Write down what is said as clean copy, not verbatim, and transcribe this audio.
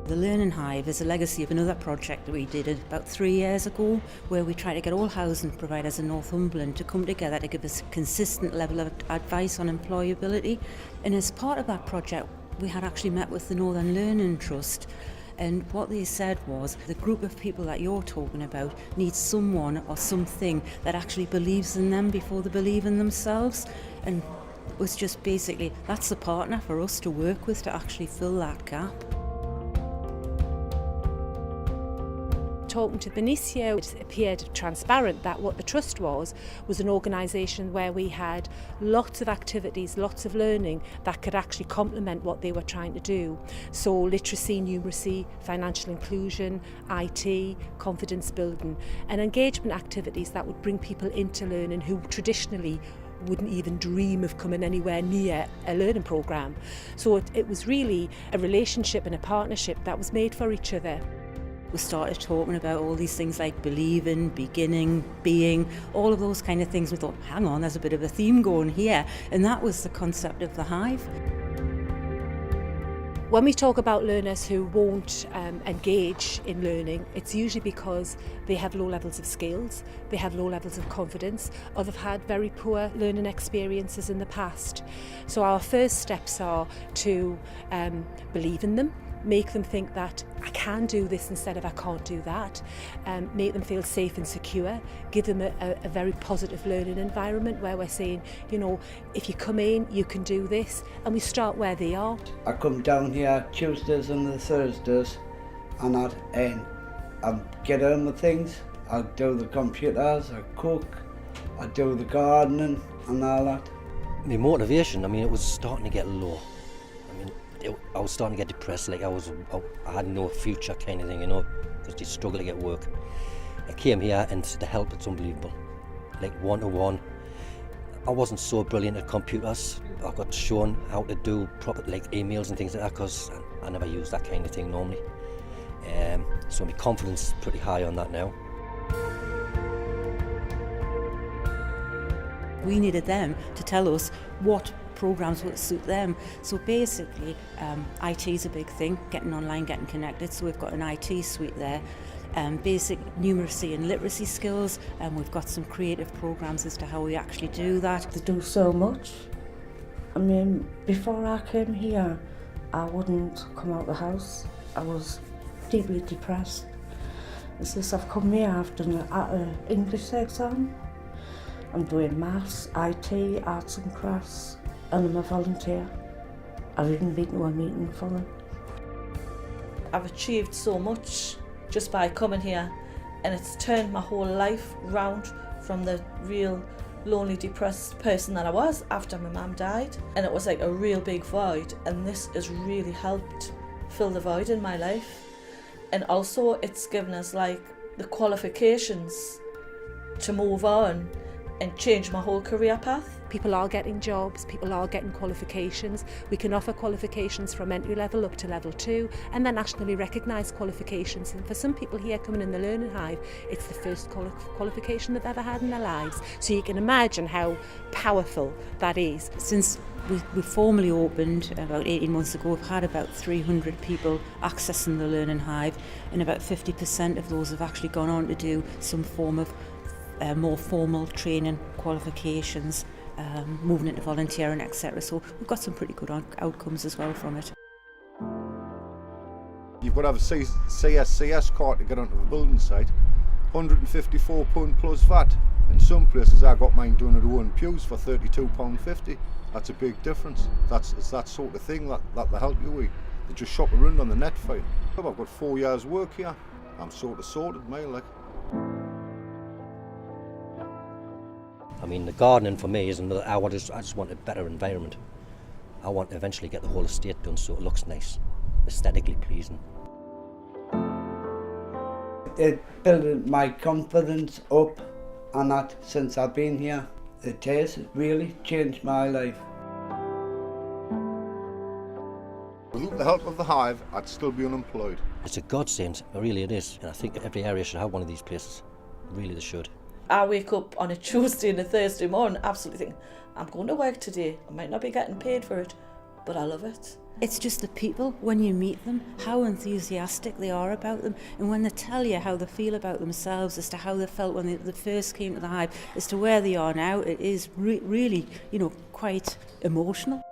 The Learning Hive is a legacy of another project that we did about 3 years ago, where we tried to get all housing providers in Northumberland to come together to give us a consistent level of advice on employability. And as part of that project, we had actually met with the Northern Learning Trust, and what they said was the group of people that you're talking about needs someone or something that actually believes in them before they believe in themselves. And it was just basically, that's the partner for us to work with to actually fill that gap. Talking to Bernicia, it appeared transparent that what the Trust was an organisation where we had lots of activities, lots of learning that could actually complement what they were trying to do. So literacy, numeracy, financial inclusion, IT, confidence building, and engagement activities that would bring people into learning who traditionally wouldn't even dream of coming anywhere near a learning programme. So it was really a relationship and a partnership that was made for each other. We started talking about all these things like believing, beginning, being, all of those kind of things. We thought, hang on, there's a bit of a theme going here. And that was the concept of the Hive. When we talk about learners who won't engage in learning, it's usually because they have low levels of skills, they have low levels of confidence, or they've had very poor learning experiences in the past. So our first steps are to believe in them, make them think that I can do this instead of I can't do that, make them feel safe and secure, give them a very positive learning environment where we're saying, you know, if you come in, you can do this, and we start where they are. I come down here Tuesdays and the Thursdays and I get on with things. I do the computers, I cook, I do the gardening and all that. My motivation, it was starting to get low. I was starting to get depressed, like I had no future kind of thing, because you struggle to get work. I came here and the help, it's unbelievable. Like one-to-one. I wasn't so brilliant at computers. I got shown how to do proper like emails and things like that, because I never use that kind of thing normally. So my confidence is pretty high on that now. We needed them to tell us what programs would suit them. So basically, IT is a big thing, getting online, getting connected. So we've got an IT suite there, basic numeracy and literacy skills, and we've got some creative programs as to how we actually do that. They do so much. Before I came here, I wouldn't come out of the house. I was deeply depressed. Since I've come here, I've done an English exam. I'm doing maths, IT, arts and crafts, and I'm a volunteer. I've even been to a meeting for them. I've achieved so much just by coming here, and it's turned my whole life round from the real lonely, depressed person that I was after my mum died. And it was like a real big void, and this has really helped fill the void in my life. And also it's given us like the qualifications to move on and change my whole career path. People are getting jobs, people are getting qualifications. We can offer qualifications from entry level up to level 2, and they're nationally recognised qualifications. And for some people here coming in the Learning Hive, it's the first qualification they've ever had in their lives. So you can imagine how powerful that is. Since we formally opened about 18 months ago, we've had about 300 people accessing the Learning Hive, and about 50% of those have actually gone on to do some form of more formal training qualifications, moving into volunteering, etc. So we've got some pretty good outcomes as well from it. You've got to have a CSCS card to get onto the building site, £154 plus VAT. In some places I got mine done at own pews for £32.50. That's a big difference. It's that sort of thing that they help you with. They just shop around on the net for you. I've got 4 years work here. I'm sort of sorted, mate, like. The gardening for me is another. I just want a better environment. I want to eventually get the whole estate done so it looks nice, aesthetically pleasing. It built my confidence up, and that since I've been here, it has really changed my life. Without the help of the Hive, I'd still be unemployed. It's a godsend, really it is, and I think every area should have one of these places. Really they should. I wake up on a Tuesday and a Thursday morning absolutely thinking, I'm going to work today. I might not be getting paid for it, but I love it. It's just the people, when you meet them, how enthusiastic they are about them, and when they tell you how they feel about themselves, as to how they felt when they first came to the hive, as to where they are now, it is really, quite emotional.